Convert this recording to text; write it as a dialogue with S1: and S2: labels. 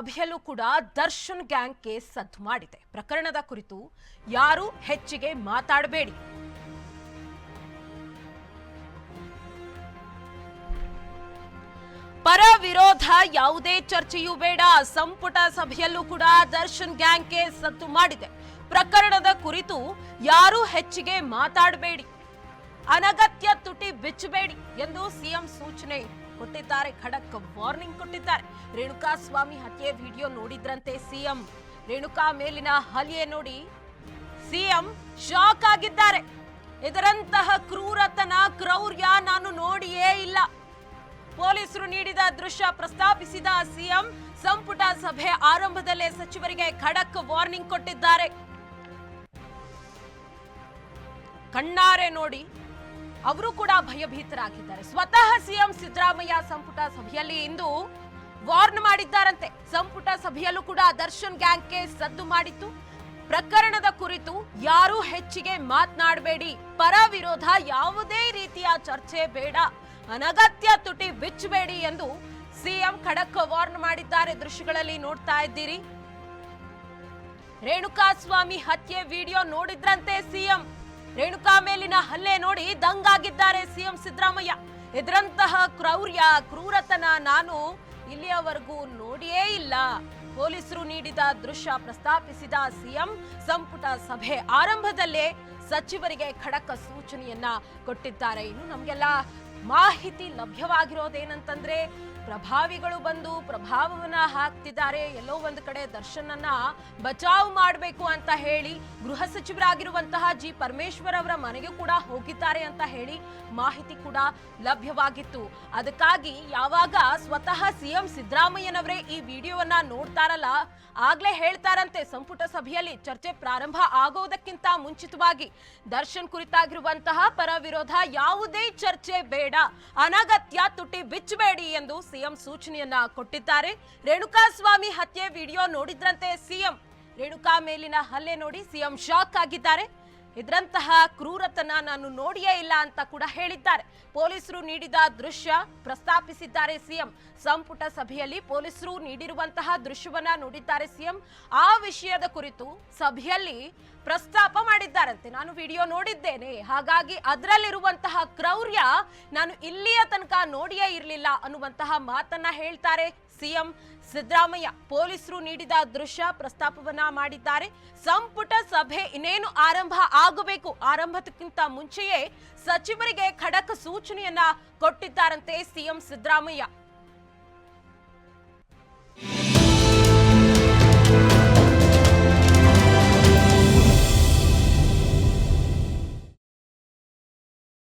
S1: ಸಭೆಯಲ್ಲೂ ಕೂಡ Darshan gang case ಸದ್ದು ಮಾಡಿದೆ. ಪ್ರಕರಣದ ಕುರಿತು ಯಾರು ಹೆಚ್ಚಿಗೆ ಮಾತಾಡಬೇಡಿ. ಪರ ವಿರೋಧ ಯಾವುದೇ ಚರ್ಚೆಯೂ ಬೇಡ. ಸಂಪುಟ ಸಭೆಯಲ್ಲೂ ಕೂಡ ದರ್ಶನ್ ಗ್ಯಾಂಗ್ ಕೇಸ್ ಸದ್ದು ಮಾಡಿದೆ. ಪ್ರಕರಣದ ಕುರಿತು ಯಾರು ಹೆಚ್ಚಿಗೆ ಮಾತಾಡಬೇಡಿ, ಅನಗತ್ಯ ತುಟಿ ಬಿಚ್ಚಬೇಡಿ ಎಂದು ಸಿಎಂ ಸೂಚನೆ ಕೊಟ್ಟಿದ್ದಾರೆ. ಖಡಕ್ ವಾರ್ನಿಂಗ್ ಕೊಟ್ಟಿದ್ದಾರೆ. ರೇಣುಕಾ ಸ್ವಾಮಿ ಹತ್ಯೆ ವಿಡಿಯೋ ನೋಡಿದ್ರಂತೆ ಸಿಎಂ. ರೇಣುಕಾ ಮೇಲಿನ ಹಲ್ಲೆ ನೋಡಿ ಸಿಎಂ ಶಾಕ್ ಆಗಿದ್ದಾರೆ. ಇದರಂತಹ ಕ್ರೂರತನ, ಕ್ರೌರ್ಯ ನಾನು ನೋಡಿಯೇ ಇಲ್ಲ. ಪೊಲೀಸರು ನೀಡಿದ ದೃಶ್ಯ ಪ್ರಸ್ತಾಪಿಸಿದ ಸಿಎಂ ಸಂಪುಟ ಸಭೆ ಆರಂಭದಲ್ಲೇ ಸಚಿವರಿಗೆ ಖಡಕ್ ವಾರ್ನಿಂಗ್ ಕೊಟ್ಟಿದ್ದಾರೆ. ಕಣ್ಣಾರೆ ನೋಡಿ ಅವರು ಕೂಡ ಭಯಭೀತರಾಗಿದ್ದಾರೆ. ಸ್ವತಃ ಸಿಎಂ ಸಿದ್ದರಾಮಯ್ಯ ಸಂಪುಟ ಸಭೆಯಲ್ಲಿ ಇಂದು ವಾರ್ನ್ ಮಾಡಿದ್ದಾರಂತೆ. ಸಂಪುಟ ಸಭೆಯಲ್ಲೂ ಕೂಡ ದರ್ಶನ್ ಗ್ಯಾಂಗ್ ಕೇಸ್ ಸದ್ದು ಮಾಡಿತ್ತು. ಪ್ರಕರಣದ ಕುರಿತು ಯಾರು ಹೆಚ್ಚಿಗೆ ಮಾತನಾಡಬೇಡಿ, ಪರ ವಿರೋಧ ಯಾವುದೇ ರೀತಿಯ ಚರ್ಚೆ ಬೇಡ, ಅನಗತ್ಯ ತುಟಿ ಬಿಚ್ಚಬೇಡಿ ಎಂದು ಸಿಎಂ ಖಡಕ್ ವಾರ್ನ್ ಮಾಡಿದ್ದಾರೆ. ದೃಶ್ಯಗಳಲ್ಲಿ ನೋಡ್ತಾ ಇದ್ದೀರಿ. ರೇಣುಕಾ ಸ್ವಾಮಿ ಹತ್ಯೆ ವಿಡಿಯೋ ನೋಡಿದ್ರಂತೆ ಸಿಎಂ. ರೇಣುಕಾ ಮೇಲಿನ ಹಲ್ಲೆ ನೋಡಿ ದಂಗಾಗಿದ್ದಾರೆ ಸಿಎಂ ಸಿದ್ದರಾಮಯ್ಯ. ಇದರಂತಹ ಕ್ರೌರ್ಯ, ಕ್ರೂರತನ ನಾನು ಇಲ್ಲಿಯವರೆಗೂ ನೋಡಿಯೇ ಇಲ್ಲ. ಪೊಲೀಸರು ನೀಡಿದ ದೃಶ್ಯ ಪ್ರಸ್ತಾಪಿಸಿದ ಸಿಎಂ ಸಂಪುಟ ಸಭೆ ಆರಂಭದಲ್ಲೇ ಸಚಿವರಿಗೆ ಖಡಕ್ ಸೂಚನೆಯನ್ನ ಕೊಟ್ಟಿದ್ದಾರೆ. ಇನ್ನು ನಮಗೆಲ್ಲ ಮಾಹಿತಿ ಲಭ್ಯವಾಗಿರೋದೇನಂತಂದ್ರೆ ಪ್ರಭಾವಿಗಳು ಬಂದು ಪ್ರಭಾವವನ್ನ ಹಾಕ್ತಿದ್ದಾರೆ. ಎಲ್ಲೋ ಒಂದು ಕಡೆ ದರ್ಶನನ್ನ ಬಚಾವ್ ಮಾಡಬೇಕು ಅಂತ ಹೇಳಿ ಗೃಹ ಸಚಿವರಾಗಿರುವಂತಹ ಜಿ ಪರಮೇಶ್ವರ್ ಅವರ ಮನೆಗೆ ಕೂಡ ಹೋಗಿದ್ದಾರೆ ಅಂತ ಹೇಳಿ ಮಾಹಿತಿ ಕೂಡ ಲಭ್ಯವಾಗಿತ್ತು. ಅದಕ್ಕಾಗಿ ಯಾವಾಗ ಸ್ವತಃ ಸಿಎಂ ಸಿದ್ದರಾಮಯ್ಯನವರೇ ಈ ವಿಡಿಯೋವನ್ನ ನೋಡ್ತಾರಲ್ಲ, ಆಗ್ಲೇ ಹೇಳ್ತಾರಂತೆ ಸಂಪುಟ ಸಭೆಯಲ್ಲಿ ಚರ್ಚೆ ಪ್ರಾರಂಭ ಆಗೋದಕ್ಕಿಂತ ಮುಂಚಿತವಾಗಿ ದರ್ಶನ್ ಕುರಿತಾಗಿರುವಂತಹ ಪರ ವಿರೋಧ ಯಾವುದೇ ಚರ್ಚೆ ಬೇಡ, ಅನಗತ್ಯ ತುಟಿ ಬಿಚ್ಚಬೇಡಿ ಎಂದು ಸಿಎಂ ಸೂಚನೆಯನ್ನ ಕೊಟ್ಟಿದ್ದಾರೆ. ರೇಣುಕಾ ಸ್ವಾಮಿ ಹತ್ಯೆ ವಿಡಿಯೋ ನೋಡಿದ್ರಂತೆ ಸಿಎಂ. ರೇಣುಕಾ ಮೇಲಿನ ಹಲ್ಲೆ ನೋಡಿ ಸಿಎಂ ಶಾಕ್ ಆಗಿದ್ದಾರೆ. ಇದರಂತಹ ಕ್ರೂರತನ ನಾನು ನೋಡಿಯೇ ಇಲ್ಲ ಅಂತ ಕೂಡ ಹೇಳಿದ್ದಾರೆ. ಪೊಲೀಸರು ನೀಡಿದ ದೃಶ್ಯ ಪ್ರಸ್ತಾಪಿಸಿದ್ದಾರೆ ಸಿಎಂ. ಸಂಪುಟ ಸಭೆಯಲ್ಲಿ ಪೊಲೀಸರು ನೀಡಿರುವಂತಹ ದೃಶ್ಯವನ್ನ ನೋಡಿದ್ದಾರೆ ಸಿಎಂ. ಆ ವಿಷಯದ ಕುರಿತು ಸಭೆಯಲ್ಲಿ ಪ್ರಸ್ತಾಪ ಮಾಡಿದ್ದಾರಂತೆ. ನಾನು ವಿಡಿಯೋ ನೋಡಿದ್ದೇನೆ, ಹಾಗಾಗಿ ಅದರಲ್ಲಿರುವಂತಹ ಕ್ರೌರ್ಯ ನಾನು ಇಲ್ಲಿಯ ತನಕ ನೋಡಿಯೇ ಇರಲಿಲ್ಲ ಅನ್ನುವಂತಹ ಮಾತನ್ನ ಹೇಳ್ತಾರೆ ಸಿಎಂ ಸಿದ್ದರಾಮಯ್ಯ. ಪೊಲೀಸರು ನೀಡಿದ ದೃಶ್ಯ ಪ್ರಸ್ತಾಪವನ್ನ ಮಾಡಿದ್ದಾರೆ. ಸಂಪುಟ ಸಭೆ ಇನ್ನೇನು ಆರಂಭ ಆಗಬೇಕು, ಆರಂಭಕ್ಕಿಂತ ಮುಂಚೆಯೇ ಸಚಿವರಿಗೆ ಖಡಕ್ ಸೂಚನೆಯನ್ನ ಕೊಟ್ಟಿದ್ದಾರಂತೆ ಸಿಎಂ ಸಿದ್ದರಾಮಯ್ಯ.